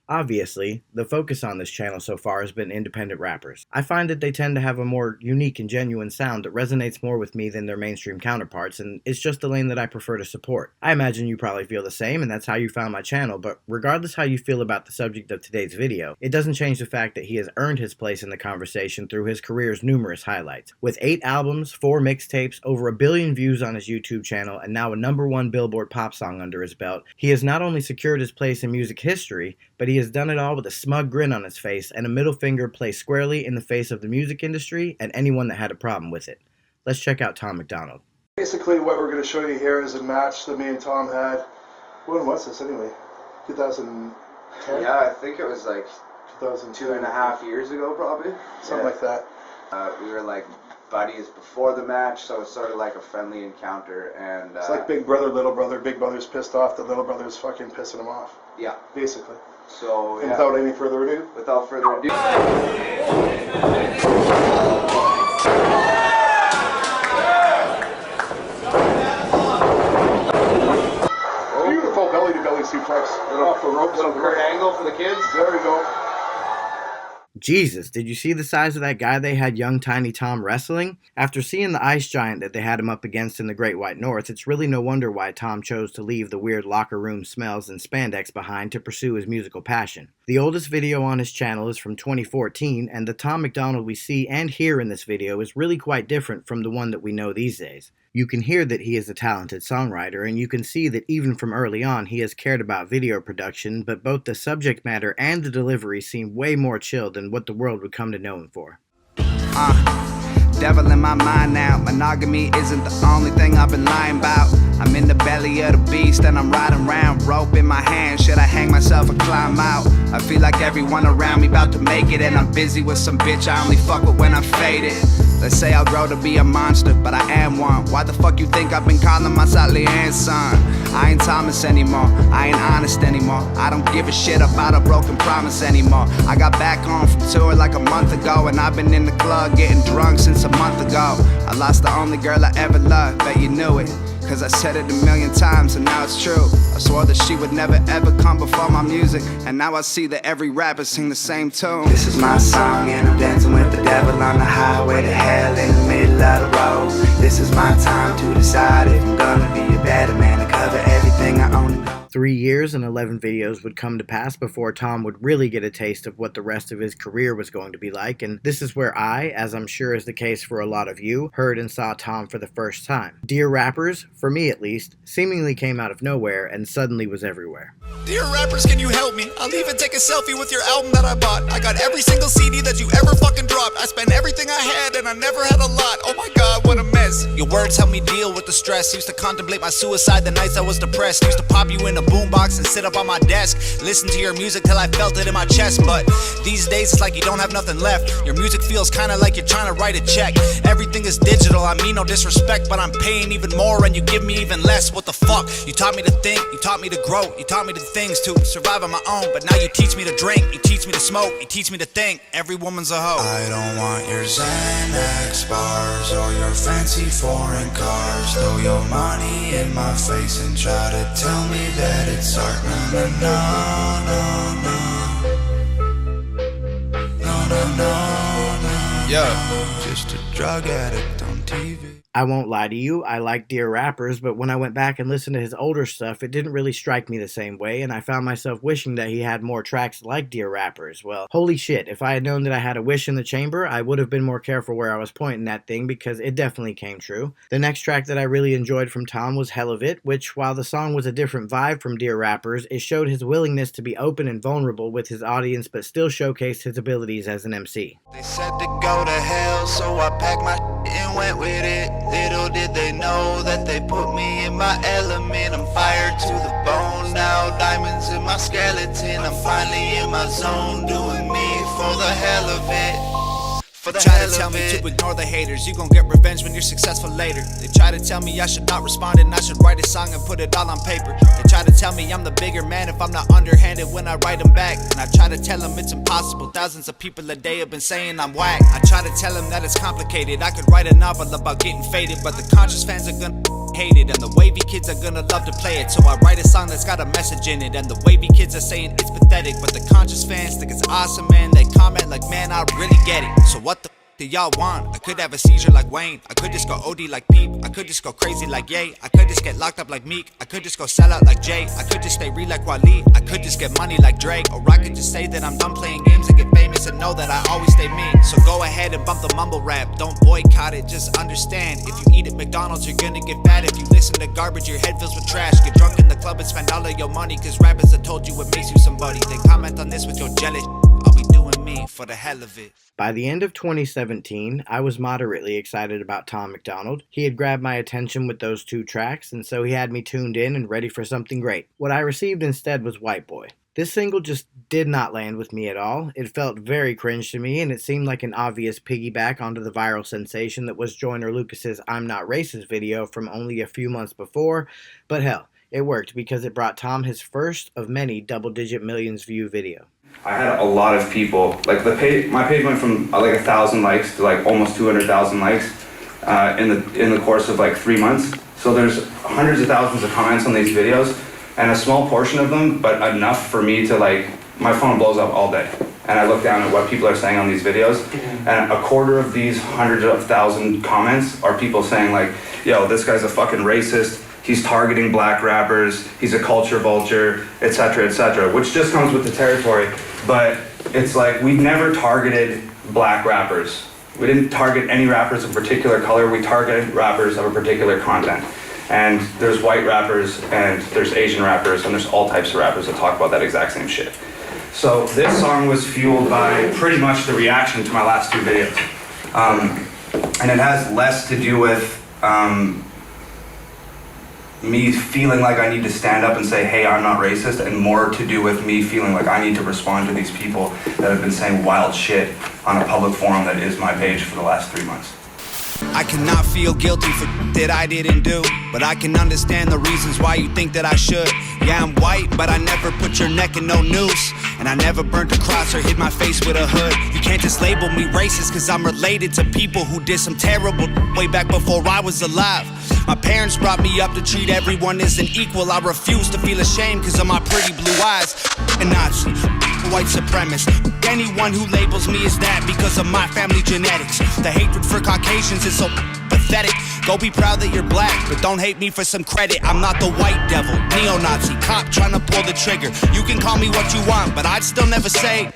Obviously, the focus on this channel so far has been independent rappers. I find that they tend to have a more unique and genuine sound that resonates more with me than their mainstream counterparts, and it's just the lane that I prefer to support. I imagine you probably feel the same, and that's how you found my channel, but regardless how you feel about the subject of today's video, it doesn't change the fact that he has earned his place in the conversation through his career's numerous highlights. With 8 albums, 4 mixtapes, over 1 billion views on his YouTube channel, and now a #1 Billboard pop song under his belt, he has not only secured his place in music history, but he has done it all with a smug grin on his face and a middle finger placed squarely in the face of the music industry and anyone that had a problem with it. Let's check out Tom MacDonald. Basically what we're going to show you here is a match that me and Tom had. When was this anyway? 2010? Yeah, I think it was like 2002. 2.5 years ago probably. Something like that. We were like buddies before the match, so it's sort of like a friendly encounter. And it's like big brother, little brother. Big brother's pissed off, the little brother's fucking pissing him off. Yeah. Basically. So, and without any further ado. Without further ado. Beautiful belly-to-belly suplex. Off the ropes. Little Kurt Angle for the kids. There we go. Jesus, did you see the size of that guy they had young Tiny Tom wrestling? After seeing the ice giant that they had him up against in the Great White North, it's really no wonder why Tom chose to leave the weird locker room smells and spandex behind to pursue his musical passion. The oldest video on his channel is from 2014, and the Tom MacDonald we see and hear in this video is really quite different from the one that we know these days. You can hear that he is a talented songwriter, and you can see that even from early on he has cared about video production, but both the subject matter and the delivery seem way more chill than what the world would come to know him for. Devil in my mind now, monogamy isn't the only thing I've been lying about. I'm in the belly of the beast and I'm riding around, rope in my hand, should I hang myself or climb out? I feel like everyone around me about to make it, and I'm busy with some bitch I only fuck with when I'm faded. Let's say I'll grow to be a monster, but I am one. Why the fuck you think I've been calling myself Leanne's son? I ain't Thomas anymore, I ain't honest anymore. I don't give a shit about a broken promise anymore. I got back home from tour like a month ago, and I've been in the club getting drunk since a month ago. I lost the only girl I ever loved, bet you knew it, cause I said it 1,000,000 times and now it's true. I swore that she would never ever come before my music, and now I see that every rapper sing the same tune. This is my song and I'm dancing with the devil on the highway to hell in the middle of the road. This is my time to decide if I'm gonna be a better man to cover everything I own and know. 3 years and 11 videos would come to pass before Tom would really get a taste of what the rest of his career was going to be like, and this is where I, as I'm sure is the case for a lot of you, heard and saw Tom for the first time. Dear Rappers, for me at least, seemingly came out of nowhere and suddenly was everywhere. Dear rappers, can you help me? I'll even take a selfie with your album that I bought. I got every single CD that you ever fucking dropped. I spent everything I had and I never had a lot. Oh my god, what a mess. Your words help me deal with the stress. Used to contemplate my suicide the nights I was depressed. Used to pop you in a boombox and sit up on my desk, listen to your music till I felt it in my chest. But these days it's like you don't have nothing left. Your music feels kinda like you're trying to write a check. Everything is digital, I mean no disrespect, but I'm paying even more and you give me even less. What the fuck? You taught me to think, you taught me to grow, you taught me the things to survive on my own, but now you teach me to drink, you teach me to smoke, you teach me to think. Every woman's a hoe. I don't want your Xanax bars or your fancy foreign cars. Throw your money in my face and try to tell me that it's art. No, no. Yeah. Just a drug addict on TV. I won't lie to you, I like Dear Rappers, but when I went back and listened to his older stuff, it didn't really strike me the same way, and I found myself wishing that he had more tracks like Dear Rappers. Well, holy shit, if I had known that I had a wish in the chamber, I would have been more careful where I was pointing that thing, because it definitely came true. The next track that I really enjoyed from Tom was Hell of It, which, while the song was a different vibe from Dear Rappers, it showed his willingness to be open and vulnerable with his audience, but still showcased his abilities as an MC. They said to go to hell, so I packed my shit and went with it. Little did they know that they put me in my element. I'm fired to the bone now, diamonds in my skeleton. I'm finally in my zone, doing me for the hell of it. They try to tell me to ignore the haters. You gon' get revenge when you're successful later. They try to tell me I should not respond and I should write a song and put it all on paper. They try to tell me I'm the bigger man if I'm not underhanded when I write them back. And I try to tell them it's impossible. Thousands of people a day have been saying I'm whack. I try to tell them that it's complicated. I could write a novel about getting faded, but the conscious fans are gonna hate it, and the wavy kids are gonna love to play it. So I write a song that's got a message in it, and the wavy kids are saying it's pathetic, but the conscious fans think it's awesome, and they comment like, man, I really get it. So what the do y'all want? I could have a seizure like Wayne, I could just go OD like Peep, I could just go crazy like Ye, I could just get locked up like Meek, I could just go sell out like Jay, I could just stay real like Wally, I could just get money like Drake, or I could just say that I'm done playing games and get famous and know that I always stay me. So go ahead and bump the mumble rap, don't boycott it, just understand. If you eat at McDonald's, you're gonna get fat. If you listen to garbage, your head fills with trash. Get drunk in the club and spend all of your money, cause rappers have told you what makes you somebody. Then comment on this with your jealous. I'll be doing me for the hell of it. By the end of 2017, I was moderately excited about Tom MacDonald. He had grabbed my attention with those 2 tracks, and so he had me tuned in and ready for something great. What I received instead was White Boy. This single just did not land with me at all. It felt very cringe to me, and it seemed like an obvious piggyback onto the viral sensation that was Joyner Lucas's I'm Not Racist video from only a few months before, but hell, it worked because it brought Tom his first of many double-digit millions view video. I had a lot of people, like my page went from like 1,000 likes to like almost 200,000 likes in the course of like 3 months. So there's hundreds of thousands of comments on these videos, and a small portion of them, but enough for me to like, my phone blows up all day. And I look down at what people are saying on these videos, and a quarter of these hundreds of thousand comments are people saying like, yo, this guy's a fucking racist, he's targeting black rappers, he's a culture vulture, etc., which just comes with the territory. But it's like, we've never targeted black rappers. We didn't target any rappers of a particular color, we targeted rappers of a particular content. And there's white rappers, and there's Asian rappers, and there's all types of rappers that talk about that exact same shit. So this song was fueled by pretty much the reaction to my last 2 videos. And it has less to do with me feeling like I need to stand up and say, hey, I'm not racist, and more to do with me feeling like I need to respond to these people that have been saying wild shit on a public forum that is my page for the last 3 months. I cannot feel guilty for that I didn't do, but I can understand the reasons why you think that I should. Yeah, I'm white, but I never put your neck in no noose, and I never burnt a cross or hid my face with a hood. You can't just label me racist, cause I'm related to people who did some terrible way back before I was alive. My parents brought me up to treat everyone as an equal. I refuse to feel ashamed cause of my pretty blue eyes. A Nazi, white supremacist, anyone who labels me as that because of my family genetics. The hatred for Caucasians is so pathetic. Go be proud that you're black, but don't hate me for some credit. I'm not the white devil, neo-Nazi, cop trying to pull the trigger. You can call me what you want, but I'd still never say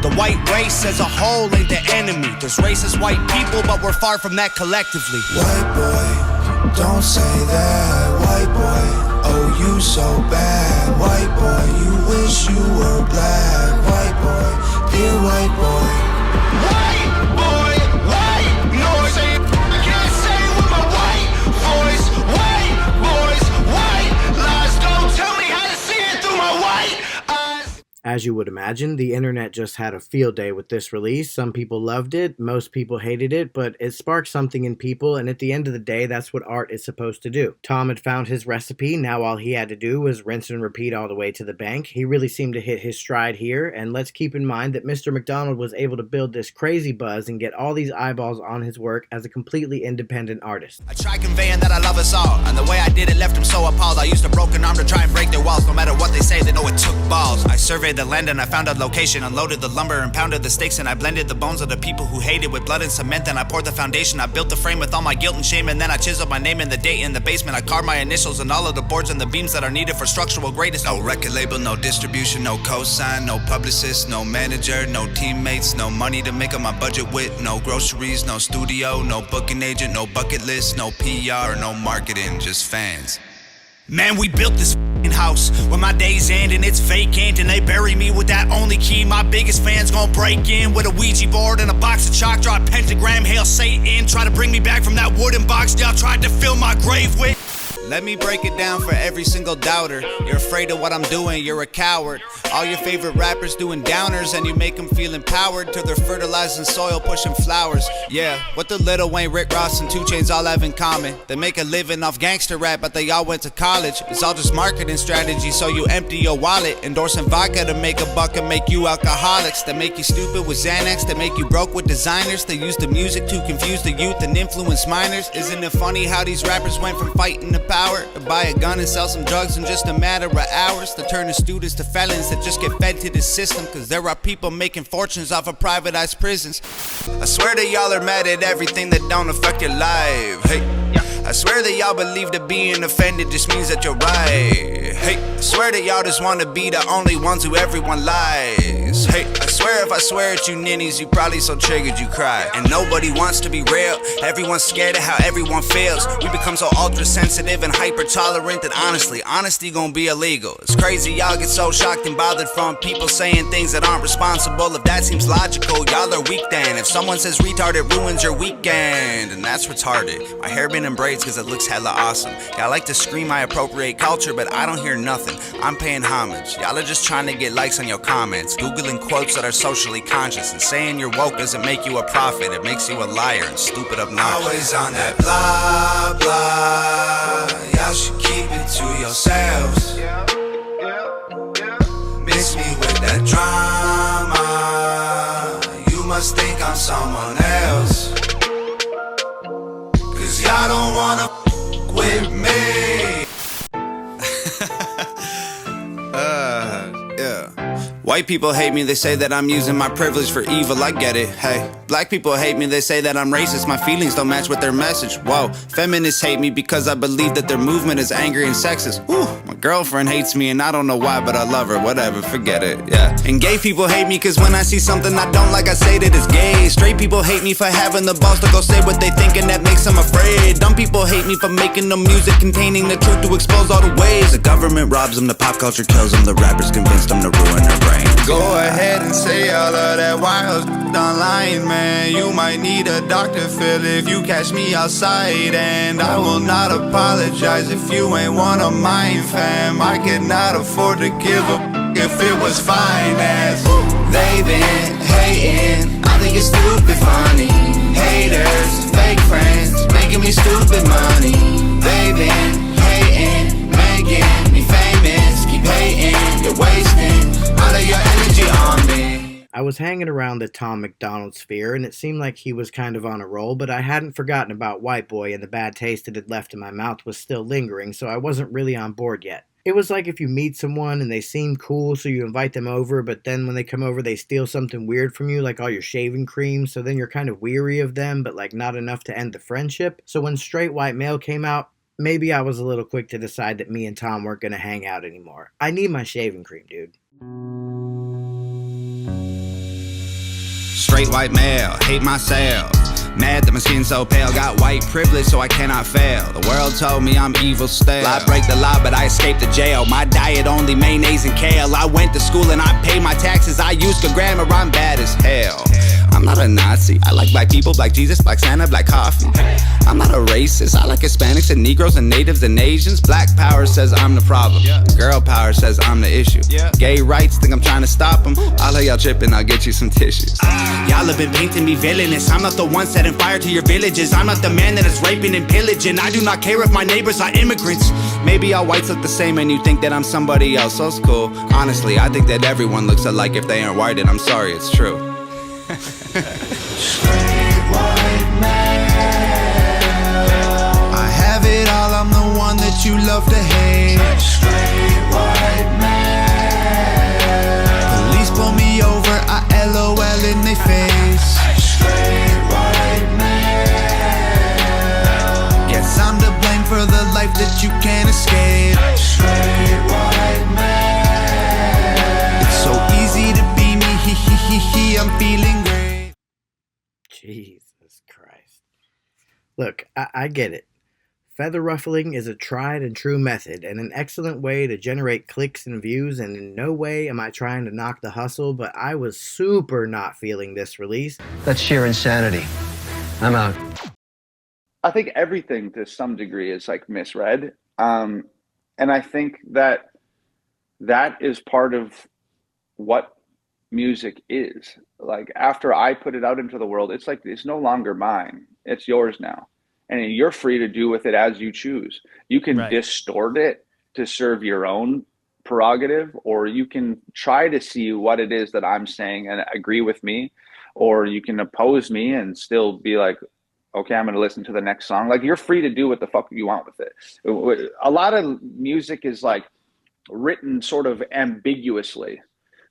the white race as a whole ain't the enemy. There's racist white people, but we're far from that collectively. White boy, don't say that. White boy, oh you so bad. White boy, you wish you were black. White boy, dear white boy. White boy, white noise. I can't say it with my white voice. White boys, white lies. Don't tell me how to see it through my white eyes. As you would imagine, the internet just had a field day with this release. Some people loved it, most people hated it, but it sparked something in people, and at the end of the day, that's what art is supposed to do. Tom had found his recipe, now all he had to do was rinse and repeat all the way to the bank. He really seemed to hit his stride here, and let's keep in mind that Mr. MacDonald was able to build this crazy buzz and get all these eyeballs on his work as a completely independent artist. I tried conveying that I love us all, and the way I did it left them so appalled. I used a broken arm to try and break their walls. No matter what they say, they know it took balls. I surveyed the land and I found a location, unloaded the lumber and pounded the stakes, and I blended the bones of the people who hated with blood and cement. Then I poured the foundation, I built the frame with all my guilt and shame, and then I chiseled my name and the date in the basement. I carved my initials and all of the boards and the beams that are needed for structural greatness. No record label, no distribution, no cosign, no publicist, no manager, no teammates, no money to make up my budget with, no groceries, no studio, no booking agent, no bucket list, no PR, no marketing, just fans. Man, we built this house when my days end and it's vacant, and they bury me with that only key. My biggest fans gon' break in with a Ouija board and a box of chalk, draw a pentagram, hail Satan, try to bring me back from that wooden box y'all tried to fill my grave with. Let me break it down for every single doubter. You're afraid of what I'm doing, you're a coward. All your favorite rappers doing downers, and you make them feel empowered till they're fertilizing soil, pushing flowers. Yeah, what the Lil Wayne, Rick Ross, and 2 Chainz all have in common? They make a living off gangster rap, but they all went to college. It's all just marketing strategy, so you empty your wallet. Endorsing vodka to make a buck and make you alcoholics. They make you stupid with Xanax, they make you broke with designers. They use the music to confuse the youth and influence minors. Isn't it funny how these rappers went from fighting to power to buy a gun and sell some drugs in just a matter of hours? To turn the students to felons that just get fed to the system, cause there are people making fortunes off of privatized prisons. I swear that y'all are mad at everything that don't affect your life. Hey, I swear that y'all believe that being offended just means that you're right. Hey, I swear that y'all just want to be the only ones who everyone lies. Hey, I swear if I swear at you ninnies, you probably so triggered you cry. And nobody wants to be real, everyone's scared of how everyone feels. We become so ultra sensitive and hyper tolerant that honestly, honesty gon' be illegal. It's crazy y'all get so shocked and bothered from people saying things that aren't responsible. If that seems logical, y'all are weak then. If someone says retard, it ruins your weekend, and that's retarded. My hair been in braids cause it looks hella awesome. Y'all like to scream I appropriate culture, but I don't hear nothing. I'm paying homage. Y'all are just trying to get likes on your comments, googling quotes that are socially conscious, and saying you're woke doesn't make you a prophet. It makes you a liar and stupid obnoxious. Always on that blah blah. Y'all should keep it to yourselves. Miss me with that drama. You must think I'm someone else, cause y'all don't wanna f with me. Yeah. White people hate me, they say that I'm using my privilege for evil, I get it, hey. Black people hate me, they say that I'm racist, my feelings don't match with their message, whoa. Feminists hate me because I believe that their movement is angry and sexist, whew. My girlfriend hates me and I don't know why, but I love her, whatever, forget it, yeah. And gay people hate me cause when I see something I don't like, I say that it's gay. Straight people hate me for having the balls to go say what they think and that makes them afraid. Dumb people hate me for making the music containing the truth to expose all the ways. The government robs them, the pop culture kills them, the rappers convince them to ruin their brain. Go ahead and say all of that wild online, man. You might need a Dr. Phil if you catch me outside, and I will not apologize if you ain't one of mine, fam. I cannot afford to give a if it was finance. They been hating, I think it's stupid funny. Haters, fake friends, making me stupid money. They been hating, making me famous. Keep hating, you're wasting all of your energy on me. I was hanging around the Tom MacDonald sphere, and it seemed like he was kind of on a roll, but I hadn't forgotten about White Boy, and the bad taste it had left in my mouth was still lingering, so I wasn't really on board yet. It was like if you meet someone and they seem cool, so you invite them over, but then when they come over, they steal something weird from you, like all your shaving cream, so then you're kind of weary of them, but like not enough to end the friendship. So when Straight White Male came out, maybe I was a little quick to decide that me and Tom weren't going to hang out anymore. I need my shaving cream, dude. Straight white male, hate myself. Mad that my skin so pale, got white privilege so I cannot fail. The world told me I'm evil still. I break the law but I escaped the jail. My diet only mayonnaise and kale. I went to school and I pay my taxes. I used good grammar, I'm bad as hell. I'm not a Nazi, I like black people, black Jesus, black Santa, black coffee. I'm not a racist, I like Hispanics and Negroes and Natives and Asians. Black power says I'm the problem, girl power says I'm the issue. Gay rights think I'm trying to stop them. I'll let y'all chip and I'll get you some tissues. Y'all have been painting me villainous, I'm not the one setting fire to your villages. I'm not the man that is raping and pillaging. I do not care if my neighbors are immigrants. Maybe all whites look the same and you think that I'm somebody else, so it's cool. Honestly, I think that everyone looks alike if they aren't white, and I'm sorry, it's true. Straight white male, I have it all, I'm the one that you love to hate. Straight white male, police pull me over, I LOL in their face. Straight white male, guess I'm to blame for the life that you can't escape. Straight white male, it's so easy to be me, I'm feeling great. Jesus Christ. Look, I get it. Feather ruffling is a tried and true method and an excellent way to generate clicks and views, and in no way am I trying to knock the hustle, but I was super not feeling this release. That's sheer insanity. I'm out. I think everything to some degree is like misread. And I think that is part of what music is. Like, after I put it out into the world, it's like, it's no longer mine, it's yours now, and you're free to do with it as you choose. You can distort it to serve your own prerogative, or you can try to see what it is that I'm saying and agree with me, or you can oppose me and still be like, okay, I'm going to listen to the next song. Like, you're free to do what the fuck you want with it. A lot of music is like written sort of ambiguously,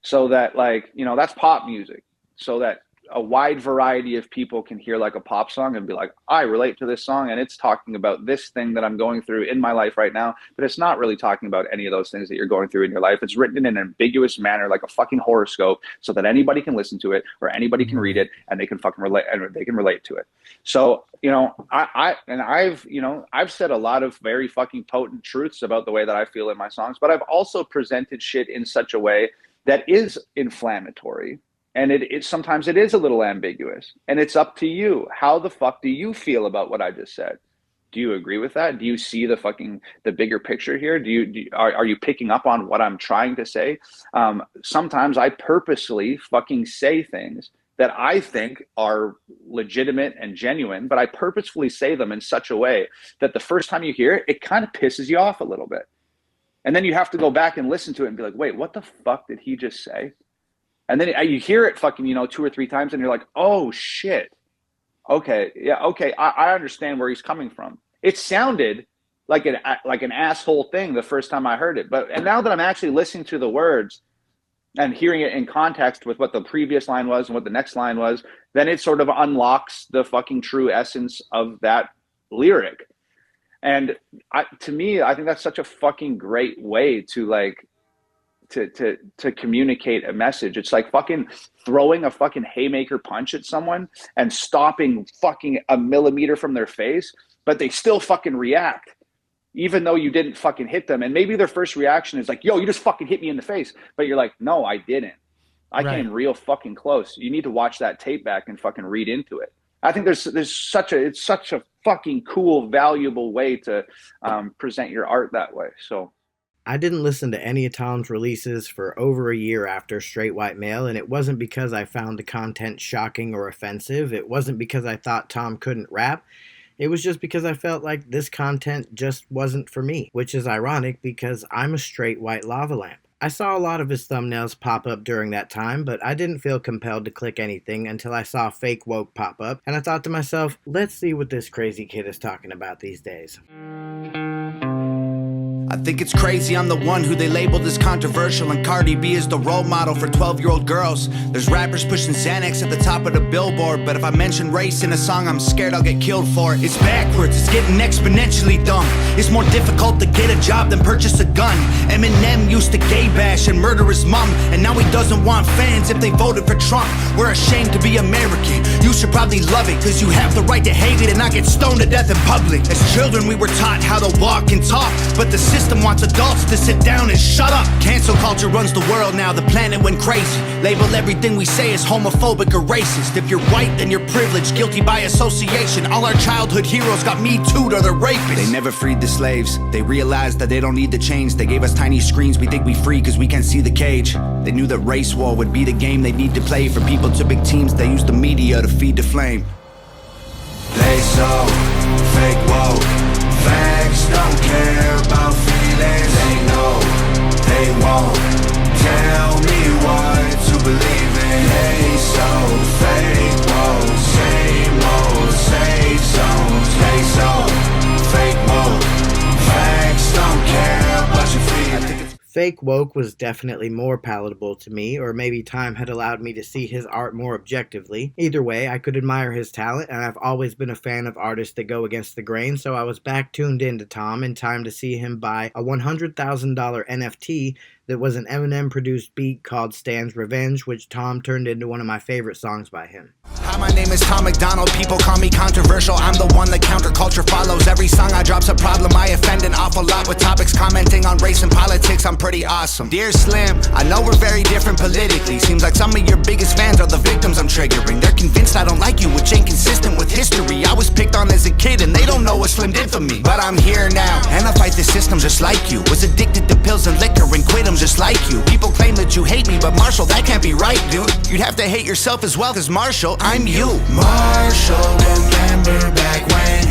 so that, like, you know, that's pop music, so that a wide variety of people can hear like a pop song and be like, I relate to this song and it's talking about this thing that I'm going through in my life right now, but it's not really talking about any of those things that you're going through in your life. It's written in an ambiguous manner, like a fucking horoscope, so that anybody can listen to it or anybody can read it and they can fucking relate, and they can relate to it. So, you know, I've said a lot of very fucking potent truths about the way that I feel in my songs, but I've also presented shit in such a way that is inflammatory. And it sometimes it is a little ambiguous, and it's up to you. How the fuck do you feel about what I just said? Do you agree with that? Do you see the bigger picture here? Are you picking up on what I'm trying to say? Sometimes I purposely fucking say things that I think are legitimate and genuine, but I purposefully say them in such a way that the first time you hear it, it kind of pisses you off a little bit. And then you have to go back and listen to it and be like, wait, what the fuck did he just say? And then you hear it fucking, 2 or 3 times and you're like, oh shit. Okay. Yeah. Okay. I understand where he's coming from. It sounded like an asshole thing the first time I heard it. And now that I'm actually listening to the words and hearing it in context with what the previous line was and what the next line was, then it sort of unlocks the fucking true essence of that lyric. And to me, I think that's such a fucking great way to like, to communicate a message. It's like fucking throwing a fucking haymaker punch at someone and stopping fucking a millimeter from their face, but they still fucking react even though you didn't fucking hit them. And maybe their first reaction is like, yo, you just fucking hit me in the face. But you're like, no, I didn't. I came real fucking close. You need to watch that tape back and fucking read into it. I think it's such a fucking cool, valuable way to present your art that way. So I didn't listen to any of Tom's releases for over a year after Straight White Male, and it wasn't because I found the content shocking or offensive. It wasn't because I thought Tom couldn't rap. It was just because I felt like this content just wasn't for me, which is ironic because I'm a straight white lava lamp. I saw a lot of his thumbnails pop up during that time, but I didn't feel compelled to click anything until I saw Fake Woke pop up, and I thought to myself, let's see what this crazy kid is talking about these days. I think it's crazy I'm the one who they labeled as controversial, and Cardi B is the role model for 12-year-old girls. There's rappers pushing Xanax at the top of the Billboard, but if I mention race in a song, I'm scared I'll get killed for it. It's backwards, it's getting exponentially dumb. It's more difficult to get a job than purchase a gun. Eminem used to gay bash and murder his mom, and now he doesn't want fans if they voted for Trump. We're ashamed to be American. You should probably love it, cause you have the right to hate it and not get stoned to death in public. As children we were taught how to walk and talk, but the system wants adults to sit down and shut up. Cancel culture runs the world now, the planet went crazy. Label everything we say as homophobic or racist. If you're white, then you're privileged, guilty by association. All our childhood heroes got Me Too'd or they're rapists. They never freed the slaves. They realized that they don't need to change. They gave us tiny screens, we think we free cause we can't see the cage. They knew that race war would be the game they need to play. For people to big teams, they use the media to feed the flame. They so fake woke. Facts don't care about feelings. They know they won't tell me what to believe in. They so fake woke. Same old safe zones. They so fake woke. Facts don't care about your feelings. Fake Woke was definitely more palatable to me, or maybe time had allowed me to see his art more objectively. Either way, I could admire his talent, and I've always been a fan of artists that go against the grain, so I was back tuned into Tom in time to see him buy a $100,000 NFT that was an Eminem-produced beat called Stan's Revenge, which Tom turned into one of my favorite songs by him. Hi, my name is Tom MacDonald. People call me controversial. I'm the one that counterculture follows. Every song I drop's a problem. I offend an awful lot with topics commenting on race and politics. I'm pretty awesome. Dear Slim, I know we're very different politically. Seems like some of your biggest fans are the victims symptoms I'm triggering. They're convinced I don't like you, which ain't consistent with history. I was picked on as a kid and they don't know what Slim did for me. But I'm here now, and I fight the system just like you. Was addicted to pills and liquor and quit them just like you. People claim that you hate me, but Marshall, that can't be right, dude. You'd have to hate yourself as well, cause Marshall, I'm you. Marshall, remember back when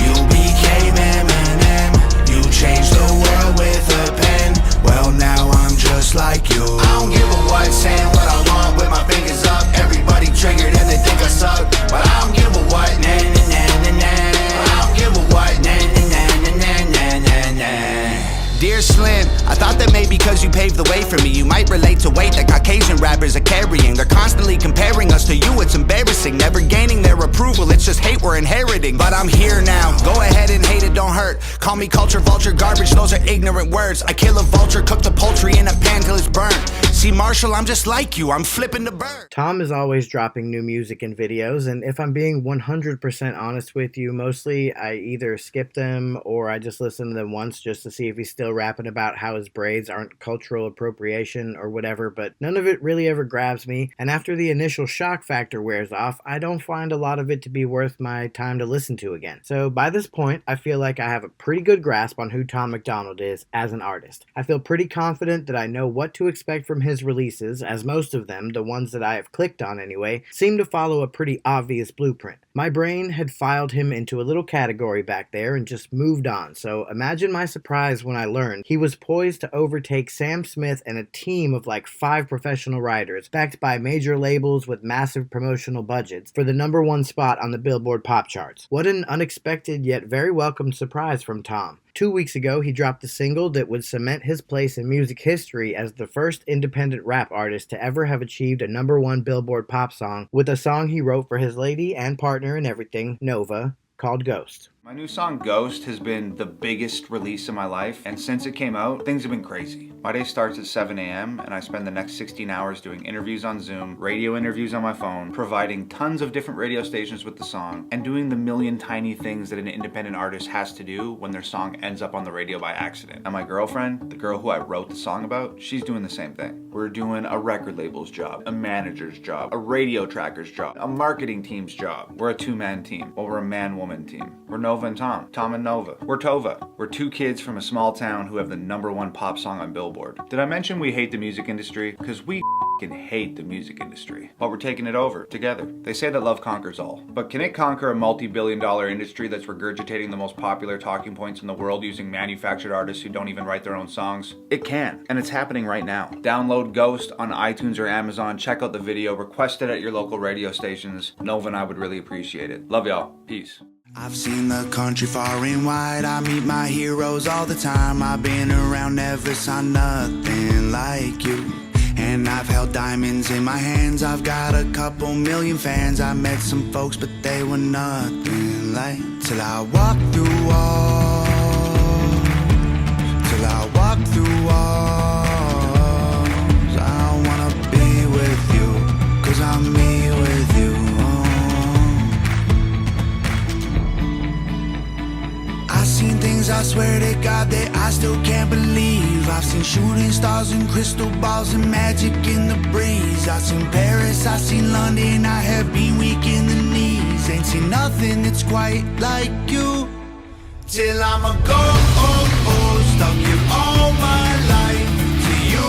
you became Eminem. You changed the world with a pen. Well, now I'm just like you. I don't give a what, saying what I want with my fingers up. Everybody triggered and they think I suck, but I don't give a what. Nah, nah, nah, nah, nah. I don't give a what. Nah, nah, nah, nah, nah, nah, nah. Dear Slim, I thought that maybe because you paved the way for me, you might relate to weight that Caucasian rappers are carrying. They're constantly comparing us to you, it's embarrassing. Never gaining their approval, it's just hate we're inheriting. But I'm here now, go ahead and hate it, don't hurt. Call me culture vulture garbage, those are ignorant words. I kill a vulture, cook the poultry in a pan till it's burnt. See Marshall, I'm just like you, I'm flipping the bird. Tom is always dropping new music and videos, and if I'm being 100% honest with you, mostly I either skip them or I just listen to them once just to see if he's still rapping about how his braids aren't cultural appropriation or whatever, but none of it really ever grabs me, and after the initial shock factor wears off, I don't find a lot of it to be worth my time to listen to again. So by this point, I feel like I have a pretty good grasp on who Tom MacDonald is as an artist. I feel pretty confident that I know what to expect from his releases, as most of them, the ones that I have clicked on anyway, seem to follow a pretty obvious blueprint. My brain had filed him into a little category back there and just moved on, so imagine my surprise when I learned he was poised to overtake Sam Smith and a team of like 5 professional writers, backed by major labels with massive promotional budgets, for the #1 spot on the Billboard pop charts. What an unexpected yet very welcome surprise from Tom. 2 weeks ago, he dropped a single that would cement his place in music history as the first independent rap artist to ever have achieved a #1 Billboard pop song with a song he wrote for his lady and partner in everything, Nova, called Ghost. My new song Ghost has been the biggest release in my life, and since it came out, things have been crazy. My day starts at 7 a.m. and I spend the next 16 hours doing interviews on Zoom, radio interviews on my phone, providing tons of different radio stations with the song, and doing the million tiny things that an independent artist has to do when their song ends up on the radio by accident. And my girlfriend, the girl who I wrote the song about, she's doing the same thing. We're doing a record label's job, a manager's job, a radio tracker's job, a marketing team's job. We're a 2-man team. Well, we're a man-woman team. We're Nova and Tom. Tom and Nova. We're Tova. We're 2 kids from a small town who have the #1 pop song on Billboard. Did I mention we hate the music industry? Because we can hate the music industry. But we're taking it over, together. They say that love conquers all. But can it conquer a multi-billion-dollar industry that's regurgitating the most popular talking points in the world using manufactured artists who don't even write their own songs? It can, and it's happening right now. Download Ghost on iTunes or Amazon, check out the video, request it at your local radio stations. Nova and I would really appreciate it. Love y'all. Peace. I've seen the country far and wide. I meet my heroes all the time. I've been around, never saw nothing like you. And I've held diamonds in my hands. I've got a couple million fans. I met some folks, but they were nothing like. Till I walk through walls. Till I walk through walls. I wanna be with you, 'cause I'm me with you. I've seen things, I swear to God, that I still can't believe. I've seen shooting stars and crystal balls and magic in the breeze. I've seen Paris, I've seen London, I have been weak in the knees. Ain't seen nothing that's quite like you. Till I'm a ghost, I'll give all my life to you.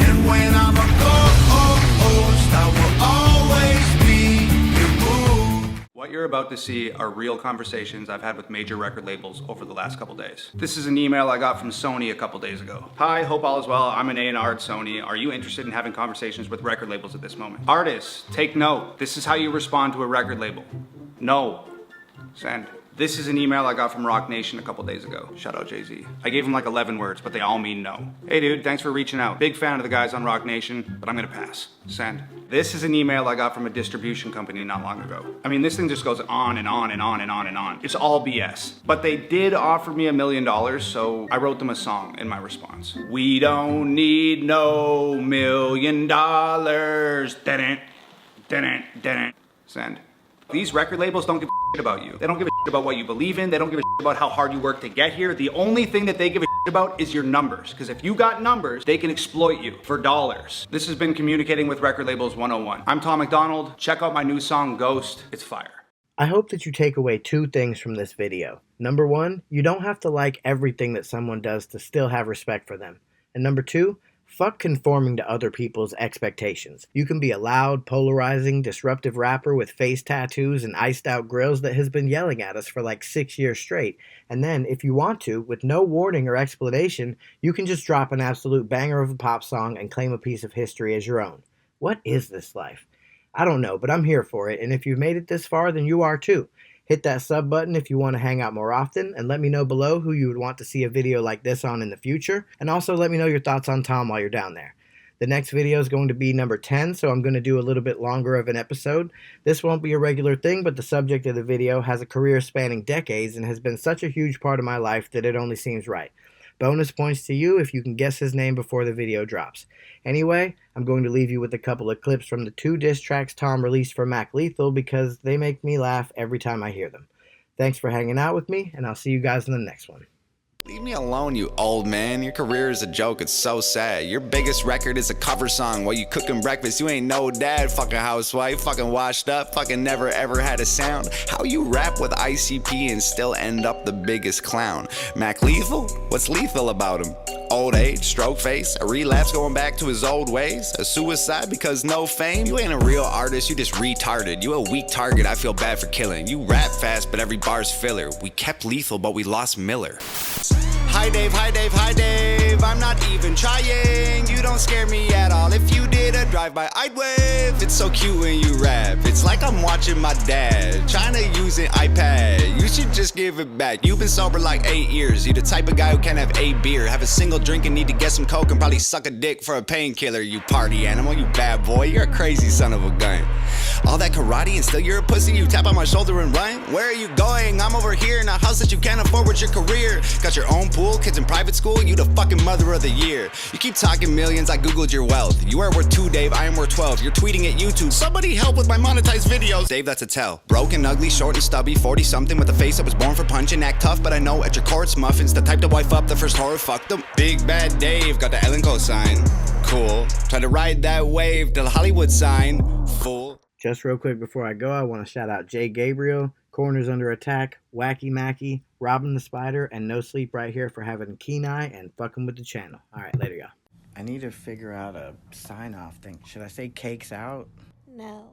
And when I'm a ghost, I will always be your boo. What you're about to see are real conversations I've had with major record labels over the last couple days. This is an email I got from Sony a couple days ago. Hi, hope all is well. I'm an A&R at Sony. Are you interested in having conversations with record labels at this moment? Artists, take note. This is how you respond to a record label. No. Send. This is an email I got from Rock Nation a couple days ago. Shout out Jay-Z. I gave him like 11 words, but they all mean no. Hey dude, thanks for reaching out. Big fan of the guys on Rock Nation, but I'm gonna pass. Send. This is an email I got from a distribution company not long ago. I mean, this thing just goes on and on and on and on and on. It's all BS. But they did offer me $1 million, so I wrote them a song in my response. We don't need no $1 million. Didn't. Send. These record labels don't give a shit about you. They don't give a shit about what you believe in. They don't give a shit about how hard you work to get here. The only thing that they give a shit about is your numbers. Because if you got numbers, they can exploit you for dollars. This has been Communicating with Record Labels 101. I'm Tom MacDonald. Check out my new song, Ghost. It's fire. I hope that you take away 2 things from this video. Number 1, you don't have to like everything that someone does to still have respect for them. And number 2, fuck conforming to other people's expectations. You can be a loud, polarizing, disruptive rapper with face tattoos and iced out grills that has been yelling at us for like 6 years straight. And then, if you want to, with no warning or explanation, you can just drop an absolute banger of a pop song and claim a piece of history as your own. What is this life? I don't know, but I'm here for it, and if you've made it this far, then you are too. Hit that sub button if you want to hang out more often, and let me know below who you would want to see a video like this on in the future, and also let me know your thoughts on Tom while you're down there. The next video is going to be number 10, so I'm going to do a little bit longer of an episode. This won't be a regular thing, but the subject of the video has a career spanning decades and has been such a huge part of my life that it only seems right. Bonus points to you if you can guess his name before the video drops. Anyway, I'm going to leave you with a couple of clips from the 2 diss tracks Tom released for Mac Lethal because they make me laugh every time I hear them. Thanks for hanging out with me, and I'll see you guys in the next one. Leave me alone, you old man. Your career is a joke, it's so sad. Your biggest record is a cover song while you cooking breakfast. You ain't no dad, fucking housewife, fucking washed up, fucking never ever had a sound. How you rap with ICP and still end up the biggest clown? Mac Lethal? What's lethal about him? Old age, stroke face, a relapse going back to his old ways, a suicide because no fame. You ain't a real artist, you just retarded. You a weak target, I feel bad for killing. You rap fast, but every bar's filler. We kept Lethal, but we lost Miller. Hi Dave, hi Dave, hi Dave, I'm not even trying. You don't scare me at all. If you did a drive-by, I'd wave. It's so cute when you rap. It's like I'm watching my dad trying to use an iPad. You should just give it back. You've been sober like 8 years. You the type of guy who can't have 8 beer, have a single drink and need to get some coke and probably suck a dick for a painkiller. You party animal, you bad boy, you're a crazy son of a gun. All that karate and still you're a pussy. You tap on my shoulder and run. Where are you going? I'm over here in a house that you can't afford with your career. Got your own pool, kids in private school. You the fucking mother of the year. You keep talking millions, I googled your wealth. You are worth 2, Dave, I am worth 12. You're tweeting at YouTube. Somebody help with my monetized videos. Dave, that's a tell. Broken, ugly, short and stubby, 40 something with a face that was born for punching. Act tough, but I know at your courts muffins. The type to wife up the first horror, fuck them. Big bad Dave, got the Ellen cosign. Cool. Try to ride that wave till Hollywood sign. Fool. Just real quick before I go, I want to shout out Jay Gabriel, Corners Under Attack, Wacky Mackey, Robin the Spider, and No Sleep Right Here for having a keen eye and fucking with the channel. Alright, later y'all. I need to figure out a sign-off thing. Should I say cakes out? No.